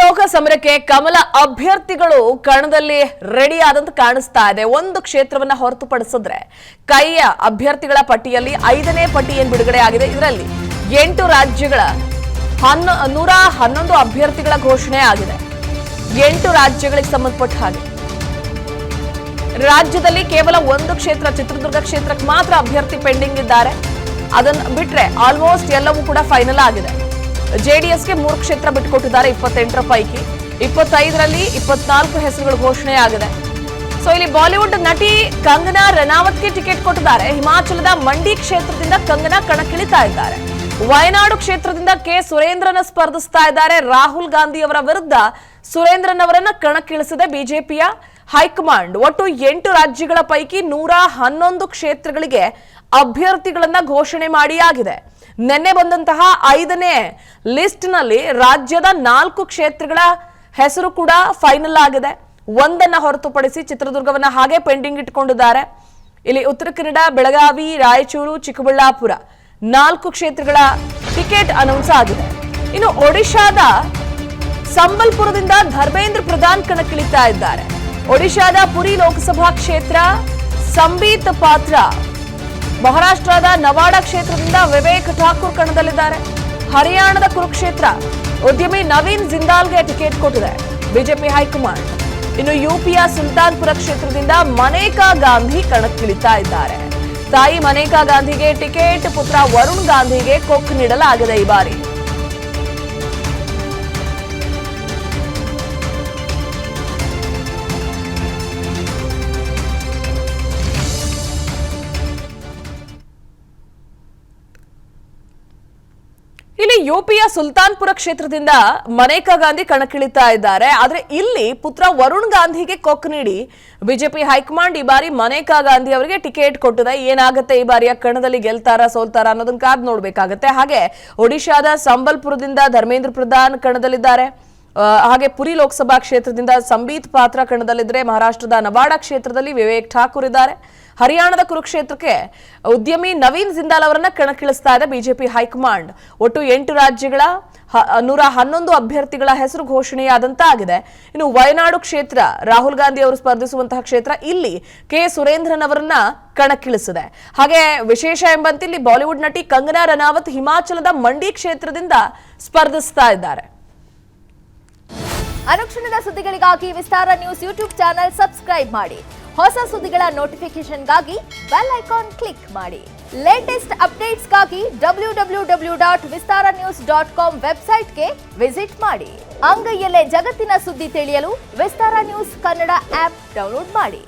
ಲೋಕ ಸಮರಕ್ಕೆ ಕಮಲ ಅಭ್ಯರ್ಥಿಗಳು ಕಣದಲ್ಲಿ ರೆಡಿ ಆದಂತ ಕಾಣಿಸ್ತಾ ಇದೆ. ಒಂದು ಕ್ಷೇತ್ರವನ್ನ ಹೊರತುಪಡಿಸಿದ್ರೆ ಕೈಯ ಅಭ್ಯರ್ಥಿಗಳ ಪಟ್ಟಿಯಲ್ಲಿ 5ನೇ ಪಟ್ಟಿ ಏನು ಬಿಡುಗಡೆ ಆಗಿದೆ. ಇದರಲ್ಲಿ 8 ರಾಜ್ಯಗಳ 111 ಅಭ್ಯರ್ಥಿಗಳ ಘೋಷಣೆ ಆಗಿದೆ. 8 ರಾಜ್ಯಗಳಿಗೆ ಸಂಬಂಧಪಟ್ಟ ಹಾಗೆ ರಾಜ್ಯದಲ್ಲಿ ಕೇವಲ ಒಂದು ಕ್ಷೇತ್ರ ಚಿತ್ರದುರ್ಗ ಕ್ಷೇತ್ರಕ್ಕೆ ಮಾತ್ರ ಅಭ್ಯರ್ಥಿ ಪೆಂಡಿಂಗ್ ಇದ್ದಾರೆ. ಅದನ್ನ ಬಿಟ್ರೆ ಆಲ್ಮೋಸ್ಟ್ ಎಲ್ಲವೂ ಕೂಡ ಫೈನಲ್ ಆಗಿದೆ. ಜೆಡಿಎಸ್ಗೆ 3 ಕ್ಷೇತ್ರ ಬಿಟ್ಟುಕೊಟ್ಟಿದ್ದಾರೆ. 28ರ ಪೈಕಿ 25ರಲ್ಲಿ 24 ಹೆಸರುಗಳು ಘೋಷಣೆ ಆಗಿದೆ. ಸೊ ಇಲ್ಲಿ ಬಾಲಿವುಡ್ ನಟಿ ಕಂಗನಾ ರನಾವತ್ಗೆ ಟಿಕೆಟ್ ಕೊಟ್ಟಿದ್ದಾರೆ. ಹಿಮಾಚಲದ ಮಂಡಿ ಕ್ಷೇತ್ರದಿಂದ ಕಂಗನಾ ಕಣಕ್ಕಿಳಿತಾ ಇದ್ದಾರೆ. ವಯನಾಡು ಕ್ಷೇತ್ರದಿಂದ ಕೆ ಸುರೇಂದ್ರನ ಸ್ಪರ್ಧಿಸ್ತಾ ಇದ್ದಾರೆ. ರಾಹುಲ್ ಗಾಂಧಿ ಅವರ ವಿರುದ್ಧ ಸುರೇಂದ್ರನ್ ಅವರನ್ನ ಕಣಕ್ಕಿಳಿಸಿದೆ ಬಿಜೆಪಿಯ ಹೈಕಮಾಂಡ್. ಒಟ್ಟು 8 ರಾಜ್ಯಗಳ ಪೈಕಿ 111 ಕ್ಷೇತ್ರಗಳಿಗೆ ಅಭ್ಯರ್ಥಿಗಳನ್ನ ಘೋಷಣೆ ಮಾಡಿಯಾಗಿದೆ. ನಿನ್ನೆ ಬಂದಂತಹ 5ನೇ ಲಿಸ್ಟ್ ನಲ್ಲಿ ರಾಜ್ಯದ 4 ಕ್ಷೇತ್ರಗಳ ಹೆಸರು ಕೂಡ ಫೈನಲ್ ಆಗಿದೆ. ಒಂದನ್ನ ಹೊರತುಪಡಿಸಿ ಚಿತ್ರದುರ್ಗವನ್ನ ಹಾಗೆ ಪೆಂಡಿಂಗ್ ಇಟ್ಕೊಂಡಿದ್ದಾರೆ. ಇಲ್ಲಿ ಉತ್ತರ ಕನ್ನಡ, ಬೆಳಗಾವಿ, ರಾಯಚೂರು, ಚಿಕ್ಕಬಳ್ಳಾಪುರ 4 ಕ್ಷೇತ್ರಗಳ ಟಿಕೆಟ್ ಅನೌನ್ಸ್ ಆಗಿದೆ. ಇನ್ನು ಒಡಿಶಾದ ಸಂಬಲ್ಪುರದಿಂದ ಧರ್ಮೇಂದ್ರ ಪ್ರಧಾನ್ ಕಣಕ್ಕಿಳಿತಾ ಇದ್ದಾರೆ. ಒಡಿಶಾದ ಪುರಿ ಲೋಕಸಭಾ ಕ್ಷೇತ್ರ ಸಂಬೀತ್ ಪಾತ್ರ, ಮಹಾರಾಷ್ಟ್ರದ ನವಾಡ ಕ್ಷೇತ್ರದಿಂದ ವಿವೇಕ್ ಠಾಕೂರ್ ಕಣದಲ್ಲಿದ್ದಾರೆ. ಹರಿಯಾಣದ ಕುರುಕ್ಷೇತ್ರ ಉದ್ಯಮಿ ನವೀನ್ ಜಿಂದಾಲ್ಗೆ ಟಿಕೆಟ್ ಕೊಟ್ಟಿದೆ ಬಿಜೆಪಿ ಹೈಕಮಾಂಡ್. ಇನ್ನು ಯುಪಿಯ ಸುಲ್ತಾನ್ಪುರ ಕ್ಷೇತ್ರದಿಂದ ಮನೇಕಾ ಗಾಂಧಿ ಕಣಕ್ಕಿಳಿತಾ ಇದ್ದಾರೆ. ತಾಯಿ ಮನೇಕಾ ಗಾಂಧಿಗೆ ಟಿಕೆಟ್, ಪುತ್ರ ವರುಣ್ ಗಾಂಧಿಗೆ ಕೊಕ್ ನೀಡಲಾಗಿದೆ ಈ ಬಾರಿ. ಇಲ್ಲಿ ಯುಪಿಯ ಸುಲ್ತಾನ್ಪುರ ಕ್ಷೇತ್ರದಿಂದ ಮನೇಕಾ ಗಾಂಧಿ ಕಣಕ್ಕಿಳಿತಾ ಇದ್ದಾರೆ. ಆದ್ರೆ ಇಲ್ಲಿ ಪುತ್ರ ವರುಣ್ ಗಾಂಧಿಗೆ ಕೊಕ್ ನೀಡಿ ಬಿಜೆಪಿ ಹೈಕಮಾಂಡ್ ಈ ಬಾರಿ ಮನೇಕಾ ಗಾಂಧಿ ಅವರಿಗೆ ಟಿಕೆಟ್ ಕೊಟ್ಟಿದೆ. ಏನಾಗುತ್ತೆ ಈ ಬಾರಿಯ ಕಣದಲ್ಲಿ ಗೆಲ್ತಾರಾ ಸೋಲ್ತಾರಾ ಅನ್ನೋದನ್ನ ಕಾದ್ ನೋಡ್ಬೇಕಾಗತ್ತೆ. ಹಾಗೆ ಒಡಿಶಾದ ಸಂಬಲ್ಪುರದಿಂದ ಧರ್ಮೇಂದ್ರ ಪ್ರಧಾನ್ ಕಣದಲ್ಲಿದ್ದಾರೆ. ಹಾಗೆ ಪುರಿ ಲೋಕಸಭಾ ಕ್ಷೇತ್ರದಿಂದ ಸಂಬೀತ್ ಪಾತ್ರ ಕಣದಲ್ಲಿದ್ರೆ, ಮಹಾರಾಷ್ಟ್ರದ ನವಾಡ ಕ್ಷೇತ್ರದಲ್ಲಿ ವಿವೇಕ್ ಠಾಕೂರ್ ಇದ್ದಾರೆ. ಹರಿಯಾಣದ ಕುರುಕ್ಷೇತ್ರಕ್ಕೆ ಉದ್ಯಮಿ ನವೀನ್ ಜಿಂದಾಲ್ ಅವರನ್ನ ಕಣಕ್ಕಿಳಿಸ್ತಾ ಇದೆ ಬಿಜೆಪಿ ಹೈಕಮಾಂಡ್. ಒಟ್ಟು 8 ರಾಜ್ಯಗಳ 111 ಅಭ್ಯರ್ಥಿಗಳ ಹೆಸರು ಘೋಷಣೆಯಾದಂತಾಗಿದೆ. ಇನ್ನು ವಯನಾಡು ಕ್ಷೇತ್ರ ರಾಹುಲ್ ಗಾಂಧಿ ಅವರು ಸ್ಪರ್ಧಿಸುವಂತಹ ಕ್ಷೇತ್ರ, ಇಲ್ಲಿ ಕೆ ಸುರೇಂದ್ರನ್ ಅವರನ್ನ ಕಣಕ್ಕಿಳಿಸಿದೆ. ಹಾಗೆ ವಿಶೇಷ ಎಂಬಂತೆ ಇಲ್ಲಿ ಬಾಲಿವುಡ್ ನಟಿ ಕಂಗನಾ ರನಾವತ್ ಹಿಮಾಚಲದ ಮಂಡಿ ಕ್ಷೇತ್ರದಿಂದ ಸ್ಪರ್ಧಿಸ್ತಾ ಇದ್ದಾರೆ. ಅನುಕ್ಷಣದ ಸುದ್ದಿಗಳಿಗಾಗಿ ವಿಸ್ತಾರ ನ್ಯೂಸ್ ಯೂಟ್ಯೂಬ್ ಚಾನೆಲ್ ಸಬ್ಸ್ಕ್ರೈಬ್ ಮಾಡಿ. ಹೊಸ ಸುದ್ದಿಗಳ ನೋಟಿಫಿಕೇಶನ್ಗಾಗಿ ಬೆಲ್ ಐಕಾನ್ ಕ್ಲಿಕ್ ಮಾಡಿ. ಲೇಟೆಸ್ಟ್ ಅಪ್ಡೇಟ್ಸ್ಗಾಗಿ www.vistaranews.com ವೆಬ್ಸೈಟ್ಗೆ ವಿಸಿಟ್ ಮಾಡಿ. ಅಂಗೈಯಲ್ಲೇ ಜಗತ್ತಿನ ಸುದ್ದಿ ತಿಳಿಯಲು ವಿಸ್ತಾರ ನ್ಯೂಸ್ ಕನ್ನಡ ಆಪ್ ಡೌನ್ಲೋಡ್ ಮಾಡಿ.